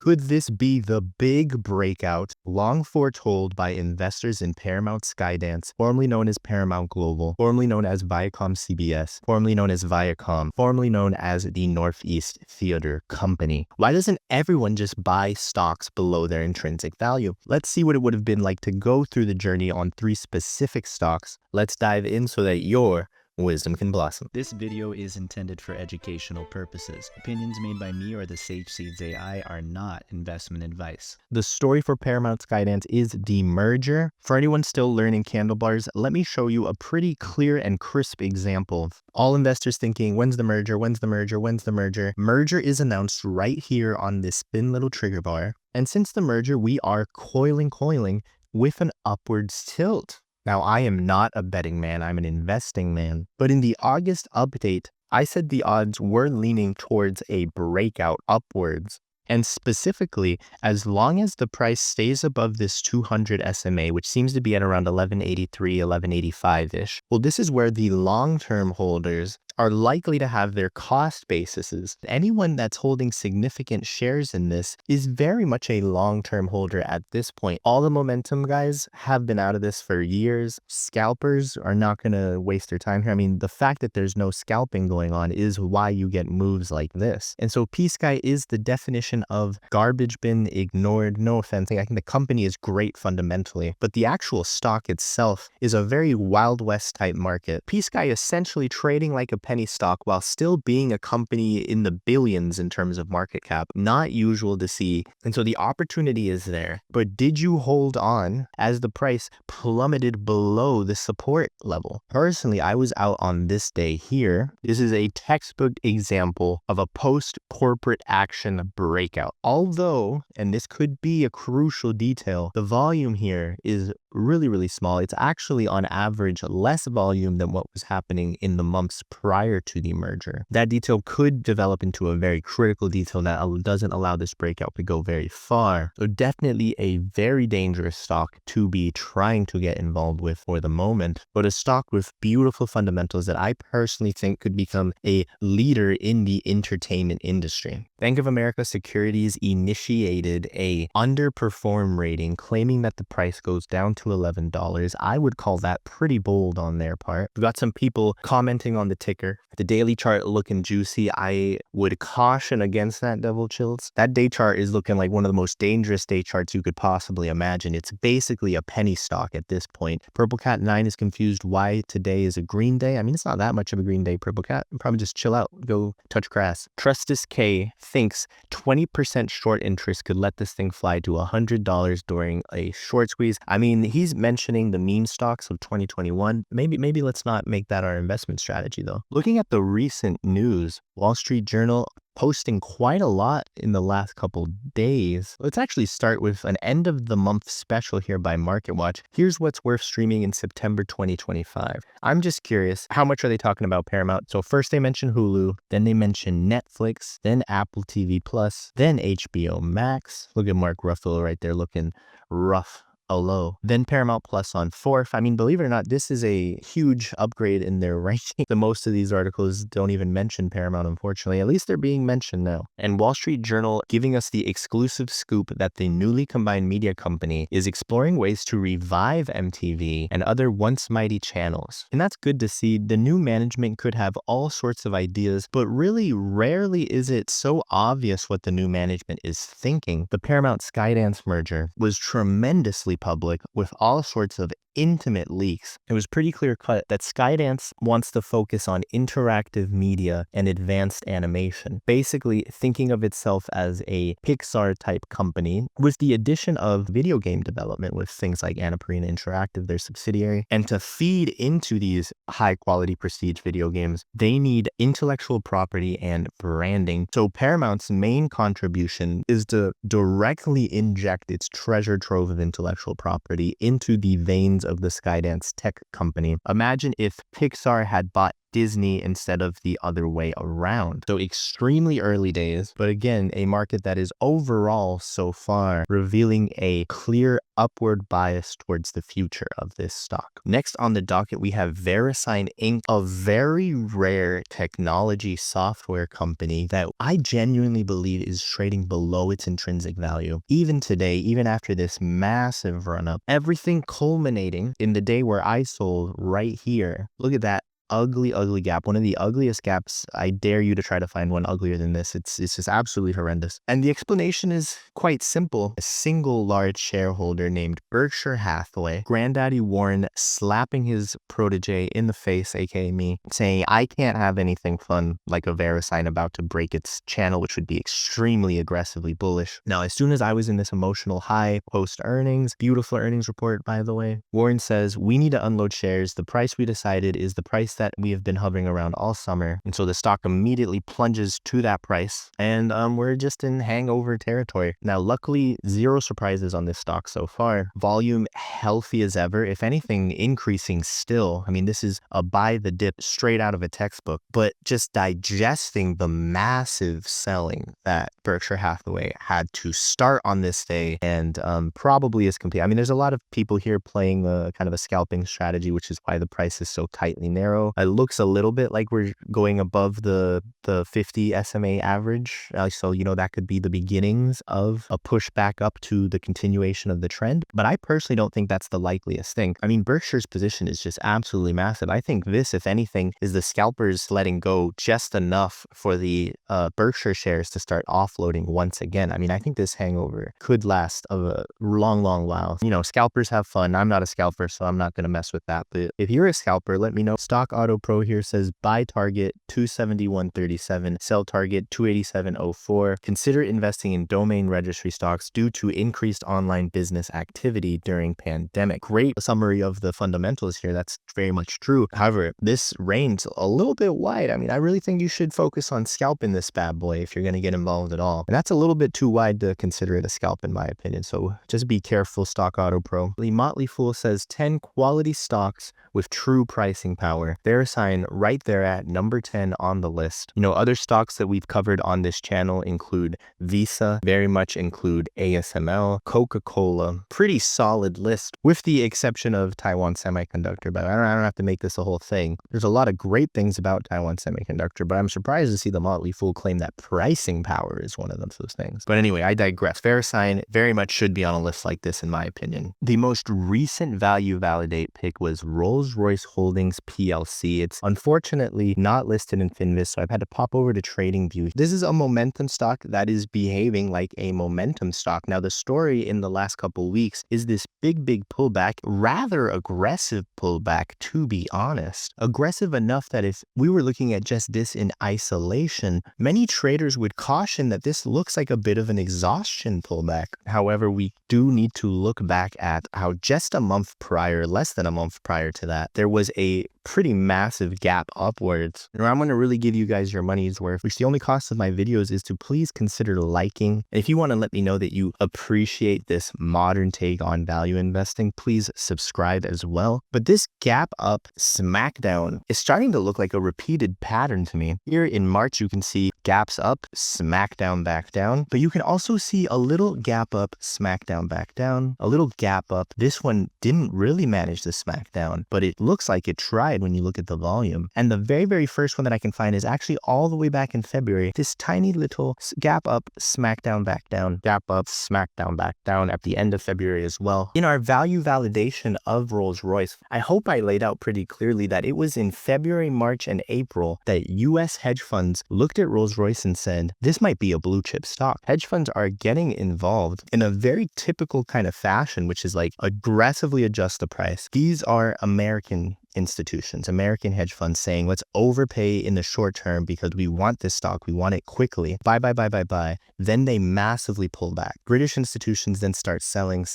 Could this be the big breakout long foretold by investors in Paramount Skydance, formerly known as Paramount Global, formerly known as Viacom CBS, formerly known as Viacom, formerly known as the Northeast Theater Company? Why doesn't everyone just buy stocks below their intrinsic value? Let's see what it would have been like to go through the journey on 3 specific stocks. Let's dive in so that your wisdom can blossom. This video is intended for educational purposes. Opinions made by me or the Sage Seeds AI are not investment advice. The story for Paramount Skydance is the merger. For anyone still learning candle bars, let me show you a pretty clear and crisp example. All investors thinking, when's the merger? When's the merger? When's the merger? Merger is announced right here on this thin little trigger bar. And since the merger, we are coiling with an upwards tilt. Now, I am not a betting man, I'm an investing man. But in the August update, I said the odds were leaning towards a breakout upwards. And specifically, as long as the price stays above this 200 SMA, which seems to be at around 1183, 1185-ish, well, this is where the long-term holders are likely to have their cost bases. Anyone that's holding significant shares in this is very much a long-term holder at this point. All the momentum guys have been out of this for years. Scalpers are not going to waste their time here. I mean, the fact that there's no scalping going on is why you get moves like this. And so PSKY is the definition of garbage bin ignored. No offense, I think the company is great fundamentally, but the actual stock itself is a very Wild West type market. PSKY essentially trading like a penny stock while still being a company in the billions in terms of market cap. Not usual to see. And so the opportunity is there. But did you hold on as the price plummeted below the support level? Personally, I was out on this day here. This is a textbook example of a post-corporate action breakout. Although, and this could be a crucial detail, the volume here is really small. It's actually on average less volume than what was happening in the months prior to the merger. That detail could develop into a very critical detail that doesn't allow this breakout to go very far. So definitely a very dangerous stock to be trying to get involved with for the moment, but a stock with beautiful fundamentals that I personally think could become a leader in the entertainment industry. Bank of America Securities initiated a underperform rating claiming that the price goes down to $11. I would call that pretty bold on their part. We've got some people commenting on the ticker. The daily chart looking juicy. I would caution against that, devil chills. That day chart is looking like one of the most dangerous day charts you could possibly imagine. It's basically a penny stock at this point. Purple Cat 9 is confused why today is a green day. I mean, it's not that much of a green day, Purple Cat. Probably just chill out, go touch grass. Trustus K thinks 20% short interest could let this thing fly to $100 during a short squeeze. I mean, he's mentioning the meme stocks of 2021. Maybe let's not make that our investment strategy though. Looking at the recent news, Wall Street Journal posting quite a lot in the last couple days. Let's actually start with an end of the month special here by MarketWatch. Here's what's worth streaming in September 2025. I'm just curious, how much are they talking about Paramount? So first they mention Hulu, then they mention Netflix, then Apple TV Plus, then HBO Max. Look at Mark Ruffalo right there looking rough. Low. Then Paramount Plus on 4th. I mean, believe it or not, this is a huge upgrade in their ranking. The most of these articles don't even mention Paramount, unfortunately. At least they're being mentioned now. And Wall Street Journal giving us the exclusive scoop that the newly combined media company is exploring ways to revive MTV and other once mighty channels. And that's good to see. The new management could have all sorts of ideas, but really rarely is it so obvious what the new management is thinking. The Paramount Skydance merger was tremendously public with all sorts of intimate leaks. It was pretty clear cut that Skydance wants to focus on interactive media and advanced animation, basically thinking of itself as a Pixar type company with the addition of video game development with things like Annapurna Interactive, their subsidiary. And to feed into these high quality prestige video games, they need intellectual property and branding. So Paramount's main contribution is to directly inject its treasure trove of intellectual property into the veins of the Skydance tech company. Imagine if Pixar had bought Disney instead of the other way around. So extremely early days, but again, a market that is overall so far revealing a clear upward bias towards the future of this stock. Next on the docket, we have Verisign Inc., a very rare technology software company that I genuinely believe is trading below its intrinsic value. Even today, even after this massive run up, everything culminating in the day where I sold right here. Look at that. Ugly gap, one of the ugliest gaps. I dare you to try to find one uglier than this. It's just absolutely horrendous. And the explanation is quite simple. A single large shareholder named Berkshire Hathaway, Granddaddy Warren, slapping his protege in the face, aka me, saying I can't have anything fun like a Verisign about to break its channel, which would be extremely aggressively bullish. Now, as soon as I was in this emotional high post earnings, beautiful earnings report by the way, Warren says we need to unload shares. The price we decided is the price that we have been hovering around all summer. And so the stock immediately plunges to that price. And we're just in hangover territory. Now, luckily, zero surprises on this stock so far. Volume healthy as ever. If anything, increasing still. I mean, this is a buy the dip straight out of a textbook, but just digesting the massive selling that Berkshire Hathaway had to start on this day and probably is complete. I mean, there's a lot of people here playing a kind of a scalping strategy, which is why the price is so tightly narrow. It looks a little bit like we're going above the 50 SMA average. So, you know, that could be the beginnings of a push back up to the continuation of the trend. But I personally don't think that's the likeliest thing. I mean, Berkshire's position is just absolutely massive. I think this, if anything, is the scalpers letting go just enough for the Berkshire shares to start offloading once again. I mean, I think this hangover could last a long while. You know, scalpers have fun. I'm not a scalper, so I'm not going to mess with that. But if you're a scalper, let me know. Stock Auto Pro here says buy target 271.37, sell target 287.04. Consider investing in domain registry stocks due to increased online business activity during pandemic. Great summary of the fundamentals here. That's very much true. However, this range a little bit wide. I mean, I really think you should focus on scalping this bad boy if you're going to get involved at all. And that's a little bit too wide to consider it a scalp in my opinion. So just be careful, Stock Auto Pro. The Motley Fool says 10 quality stocks with true pricing power. Verisign right there at number 10 on the list. You know, other stocks that we've covered on this channel include Visa, very much include ASML, Coca-Cola. Pretty solid list with the exception of Taiwan Semiconductor, but I don't have to make this a whole thing. There's a lot of great things about Taiwan Semiconductor, but I'm surprised to see the Motley Fool claim that pricing power is one of those things. But anyway, I digress. Verisign very much should be on a list like this in my opinion. The most recent value validate pick was Rolls-Royce Holdings PLC. It's unfortunately not listed in Finvis, so I've had to pop over to TradingView. This is a momentum stock that is behaving like a momentum stock. Now, the story in the last couple weeks is this big pullback, rather aggressive pullback, to be honest. Aggressive enough that if we were looking at just this in isolation, many traders would caution that this looks like a bit of an exhaustion pullback. However, we do need to look back at how just a month prior, less than a month prior to that, there was a pretty massive gap upwards. And I'm going to really give you guys your money's worth, which the only cost of my videos is to please consider liking. And if you want to let me know that you appreciate this modern take on value investing, please subscribe as well. But this gap up smackdown is starting to look like a repeated pattern to me. Here in March, you can see gaps up, smackdown, back down, but you can also see a little gap up, smackdown, back down, a little gap up. This one didn't really manage the smackdown, but it looks like it tried when you look at the volume. And the very first one that I can find is actually all the way back in February. This tiny little gap up, smackdown, back down, gap up, smackdown, back down at the end of February as well. In our value validation of Rolls-Royce, I hope I laid out pretty clearly that it was in February, March, and April that US hedge funds looked at Rolls-Royce and said, this might be a blue chip stock. Hedge funds are getting involved in a very typical kind of fashion, which is like aggressively adjust the price. These are American institutions, American hedge funds saying, let's overpay in the short term because we want this stock, we want it quickly. Buy. Then they massively pull back. British institutions then start selling.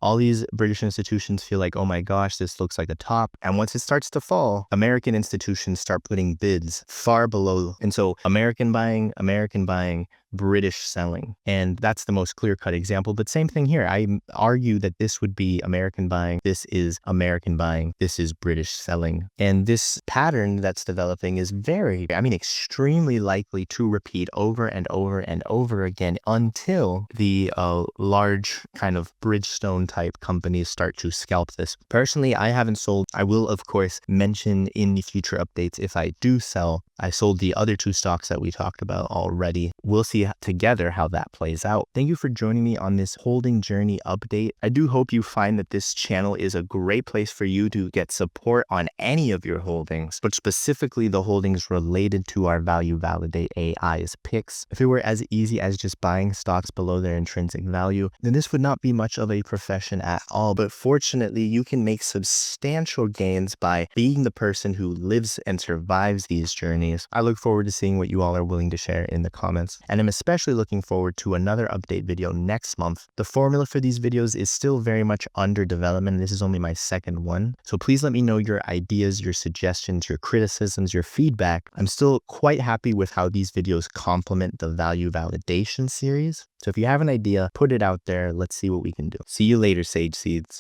All these British institutions feel like, oh my gosh, this looks like a top. And once it starts to fall, American institutions start putting bids far below. And so American buying, British selling. And that's the most clear-cut example. But same thing here. I argue that this would be American buying. This is American buying. This is British selling. And this pattern that's developing is extremely likely to repeat over and over and over again until the large kind of Bridgestone type companies start to scalp this. Personally, I haven't sold. I will, of course, mention in the future updates if I do sell. I sold the other 2 stocks that we talked about already. We'll see together how that plays out. Thank you for joining me on this holding journey update. I do hope you find that this channel is a great place for you to get support on any of your holdings, but specifically the holdings related to our value validate AI's picks. If it were as easy as just buying stocks below their intrinsic value, then this would not be much of a profession at all. But fortunately, you can make substantial gains by being the person who lives and survives these journeys. I look forward to seeing what you all are willing to share in the comments. And I'm especially looking forward to another update video next month. The formula for these videos is still very much under development. This is only my 2nd one. So please let me know your ideas, your suggestions, your criticisms, your feedback. I'm still quite happy with how these videos complement the value validation series. So if you have an idea, put it out there. Let's see what we can do. See you later, Sage Seeds.